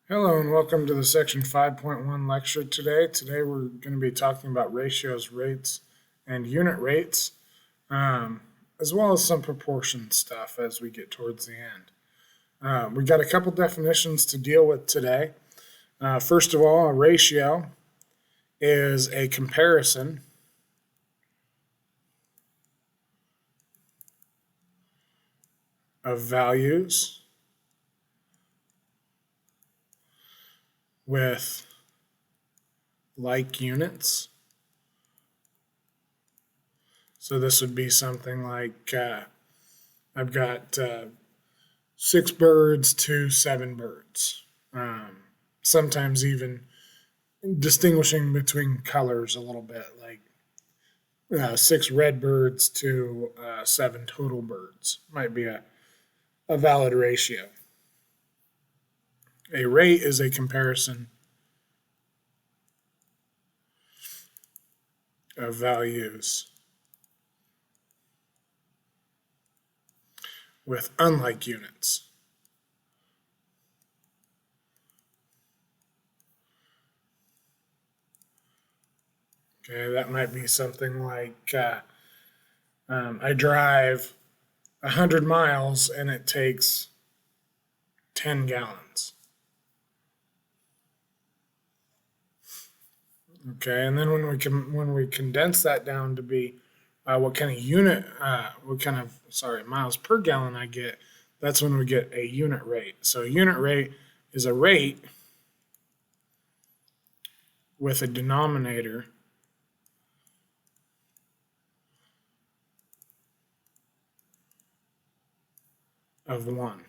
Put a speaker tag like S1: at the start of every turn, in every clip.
S1: Hello and welcome to the Section 5.1 lecture today. Today we're going to be talking about ratios, rates, and unit rates, as well as some proportion stuff as we get towards the end. We've got a couple definitions to deal with today. First of all, a ratio is a comparison of values with like units. So this would be something like I've got 6 birds to 7 birds. Sometimes even distinguishing between colors a little bit, like 6 red birds to 7 total birds might be a valid ratio. A rate is a comparison of values with unlike units. Okay, that might be something like I drive 100 miles and it takes 10 gallons. Okay, and then when we condense that down to be what kind of miles per gallon I get, that's when we get a unit rate. So a unit rate is a rate with a denominator of 1.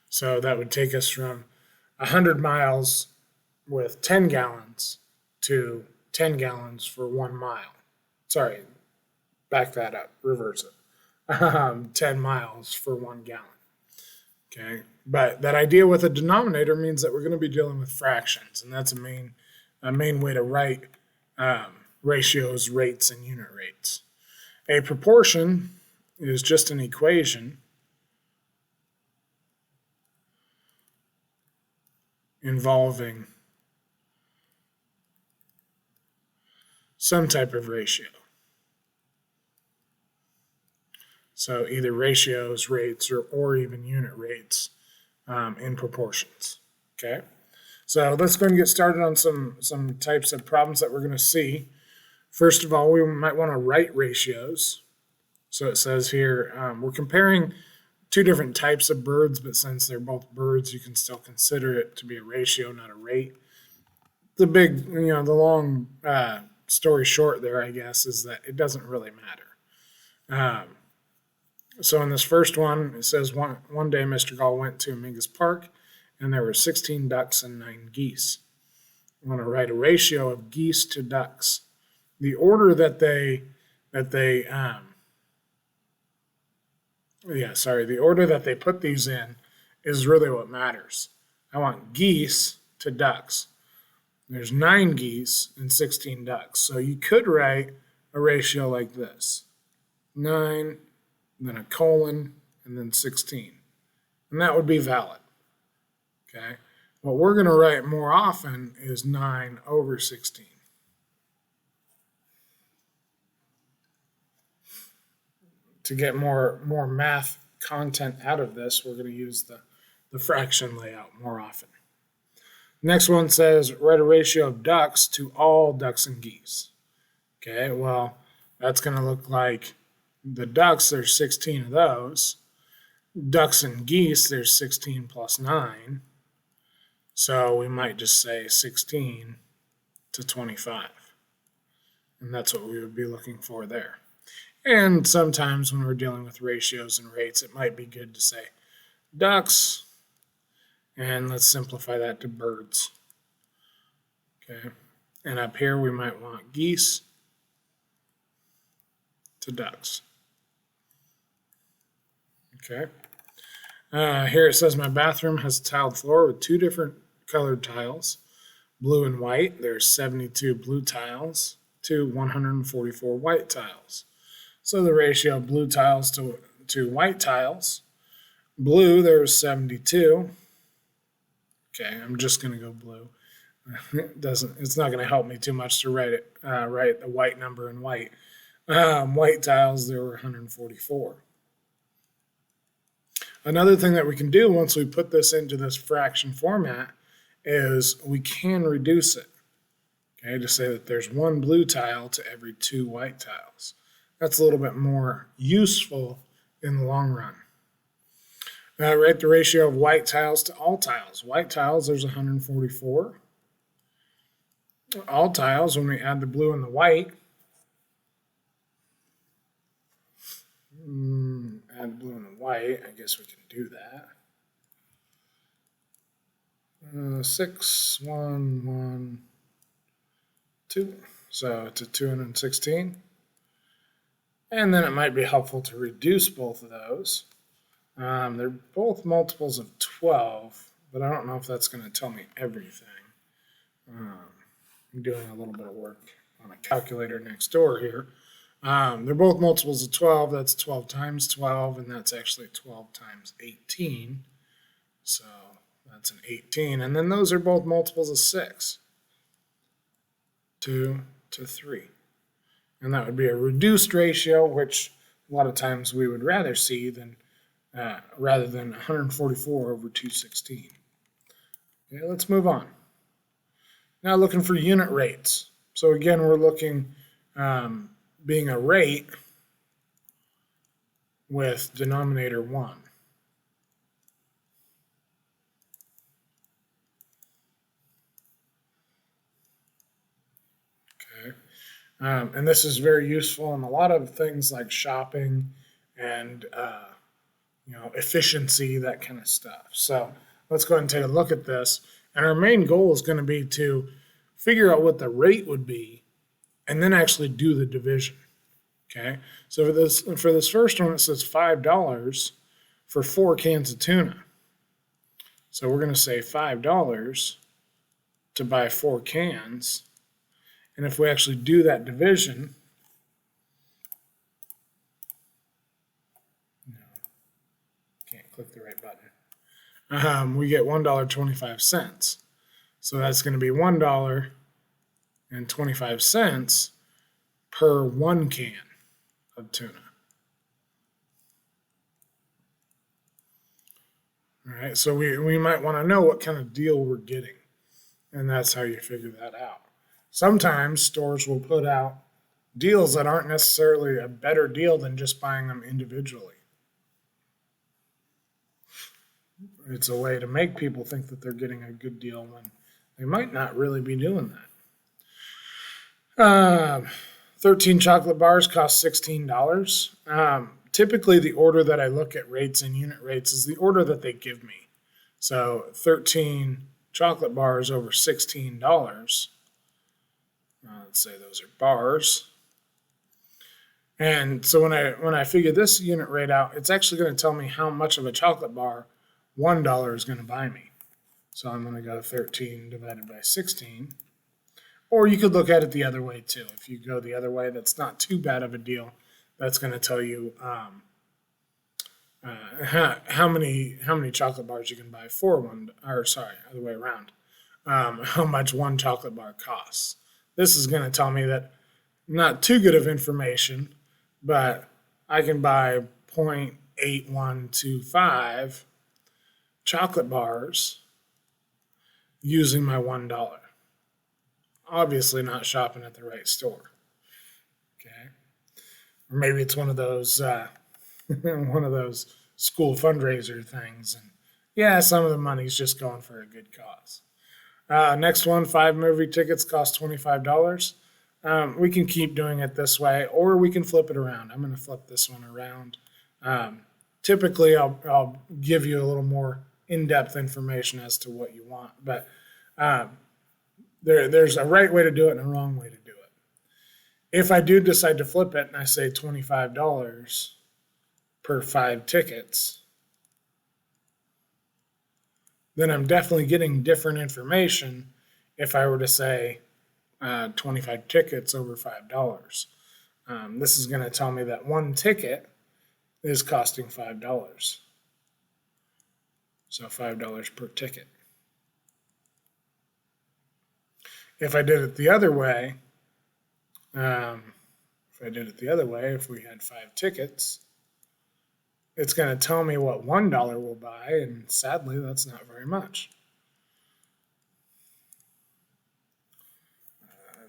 S1: So that would take us from 100 miles with 10 gallons to 10 gallons for 1 mile. Sorry, back that up, reverse it. 10 miles for 1 gallon. Okay, but that idea with a denominator means that we're going to be dealing with fractions, and that's a main way to write ratios, rates, and unit rates. A proportion is just an equation involving some type of ratio. So either ratios, rates, or even unit rates in proportions. Okay, so let's go and get started on some types of problems that we're going to see. First of all, we might want to write ratios. So it says here, we're comparing 2 different types of birds, but since they're both birds, you can still consider it to be a ratio, not a rate. The long story short there, I guess, is that it doesn't really matter. So in this first one, it says one day Mr. Gall went to Mingus Park, and there were 16 ducks and 9 geese. I want to write a ratio of geese to ducks. The order the order that they put these in is really what matters. I want geese to ducks. There's 9 geese and 16 ducks. So you could write a ratio like this. 9, then a colon, and then 16. And that would be valid. Okay. What we're going to write more often is 9 over 16. To get more math content out of this, we're going to use the fraction layout more often. Next one says write a ratio of ducks to all ducks and geese. Okay, well, that's going to look like the ducks, there's 16 of those. Ducks and geese, there's 16 plus 9. So we might just say 16 to 25. And that's what we would be looking for there. And sometimes when we're dealing with ratios and rates, it might be good to say ducks, and let's simplify that to birds. Okay, and up here we might want geese to ducks. Okay, here it says my bathroom has a tiled floor with 2 different colored tiles, blue and white. There's 72 blue tiles to 144 white tiles. So the ratio of blue tiles to white tiles, blue there's 72, Okay, I'm just going to go blue. It's not going to help me too much to write the white number in white. White tiles, there were 144. Another thing that we can do once we put this into this fraction format is we can reduce it. Okay, to say that there's one blue tile to every 2 white tiles. That's a little bit more useful in the long run. Write the ratio of white tiles to all tiles. White tiles, there's 144. All tiles, when we add the blue and the white, add blue and the white, I guess we can do that. 6, 1, 1, 2. So it's a 216. And then it might be helpful to reduce both of those. They're both multiples of 12, but I don't know if that's going to tell me everything. I'm doing a little bit of work on a calculator next door here. They're both multiples of 12. That's 12 times 12, and that's actually 12 times 18. So that's an 18. And then those are both multiples of 6. 2 to 3. And that would be a reduced ratio, which a lot of times we would rather see than rather than 144 over 216. Okay, let's move on. Now looking for unit rates. So again, we're looking being a rate with denominator 1. Okay. And this is very useful in a lot of things like shopping and efficiency, that kind of stuff. So let's go ahead and take a look at this. And our main goal is going to be to figure out what the rate would be and then actually do the division. Okay, so for this first one, it says $5 for 4 cans of tuna. So we're going to say $5 to buy 4 cans. And if we actually do that division, no, can't click the right button. We get $1.25. So that's going to be $1.25 per 1 can of tuna. All right, so we might want to know what kind of deal we're getting, and that's how you figure that out. Sometimes stores will put out deals that aren't necessarily a better deal than just buying them individually. It's a way to make people think that they're getting a good deal when they might not really be doing that. 13 chocolate bars cost $16. Typically, the order that I look at rates and unit rates is the order that they give me. So 13 chocolate bars over $16. Let's say those are bars. And so when I figure this unit rate out, it's actually going to tell me how much of a chocolate bar $1 is going to buy me. So I'm going to go 13 divided by 16. Or you could look at it the other way too. If you go the other way, that's not too bad of a deal. That's going to tell you how many chocolate bars you can buy for other way around. How much one chocolate bar costs. This is going to tell me that not too good of information, but I can buy 0.8125 chocolate bars using my $1. Obviously not shopping at the right store. Okay. Or maybe it's one of those school fundraiser things. And yeah, some of the money's just going for a good cause. Next one, 5 movie tickets cost $25. We can keep doing it this way, or we can flip it around. I'm going to flip this one around. Typically, I'll give you a little more in-depth information as to what you want, but there's a right way to do it and a wrong way to do it. If I do decide to flip it and I say $25 per 5 tickets, then I'm definitely getting different information if I were to say 25 tickets over $5. This is going to tell me that one ticket is costing $5. So $5 per ticket. If I did it the other way, if we had 5 tickets, it's going to tell me what $1 will buy, and sadly, that's not very much.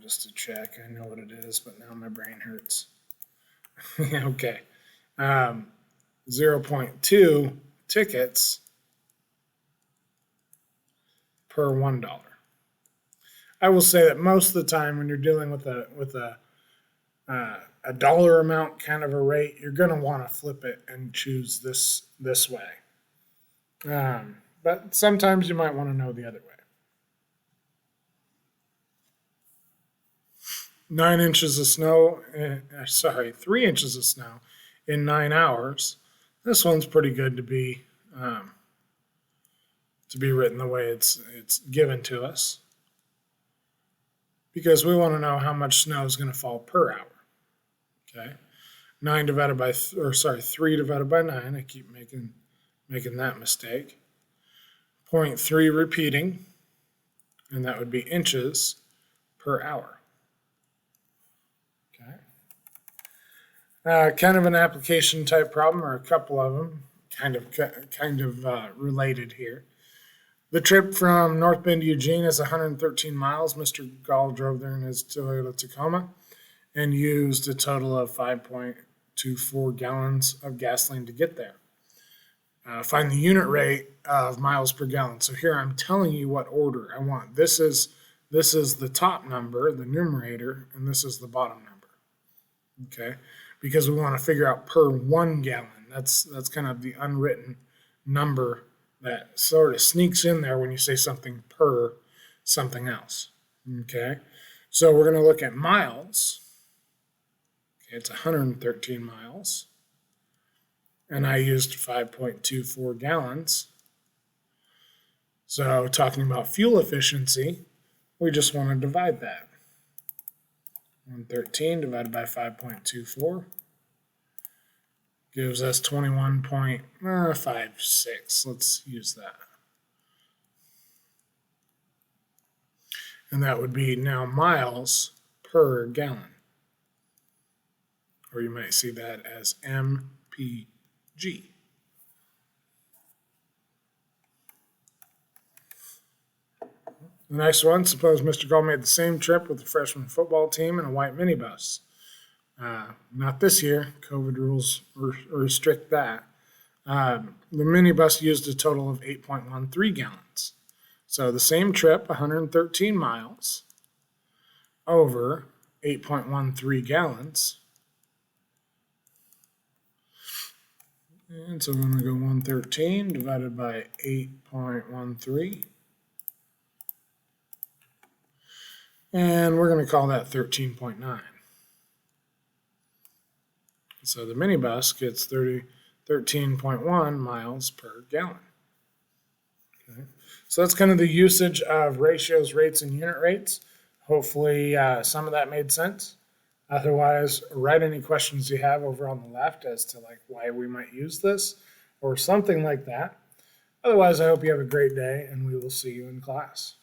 S1: Just to check, I know what it is, but now my brain hurts. Okay. 0.2 tickets per $1. I will say that most of the time when you're dealing with a dollar amount kind of a rate, you're going to want to flip it and choose this way. But sometimes you might want to know the other way. 3 inches of snow in 9 hours. This one's pretty good to be written the way it's given to us, because we want to know how much snow is going to fall per hour. Okay, 3 divided by 9. I keep making that mistake. 0.3 repeating, and that would be inches per hour. Kind of an application type problem, or a couple of them, kind of related here. The trip from North Bend to Eugene is 113 miles. Mr. Gall drove there in his Toyota Tacoma and used a total of 5.24 gallons of gasoline to get there. Find the unit rate of miles per gallon. So here I'm telling you what order I want. This is the top number, the numerator, and this is the bottom number. Okay. Because we want to figure out per 1 gallon. That's kind of the unwritten number that sort of sneaks in there when you say something per something else. Okay, so we're going to look at miles. Okay, it's 113 miles, and I used 5.24 gallons. So talking about fuel efficiency, we just want to divide that. 113 divided by 5.24 gives us 21.56. Let's use that. And that would be now miles per gallon. Or you might see that as MPG. The next one, suppose Mr. Gall made the same trip with the freshman football team in a white minibus. Not this year. COVID rules restrict that. The minibus used a total of 8.13 gallons. So the same trip, 113 miles, over 8.13 gallons. And so I'm going to go 113 divided by 8.13. And we're going to call that 13.9. So the minibus gets 13.1 miles per gallon. Okay. So that's kind of the usage of ratios, rates, and unit rates. Hopefully some of that made sense. Otherwise, write any questions you have over on the left as to like why we might use this or something like that. Otherwise, I hope you have a great day, and we will see you in class.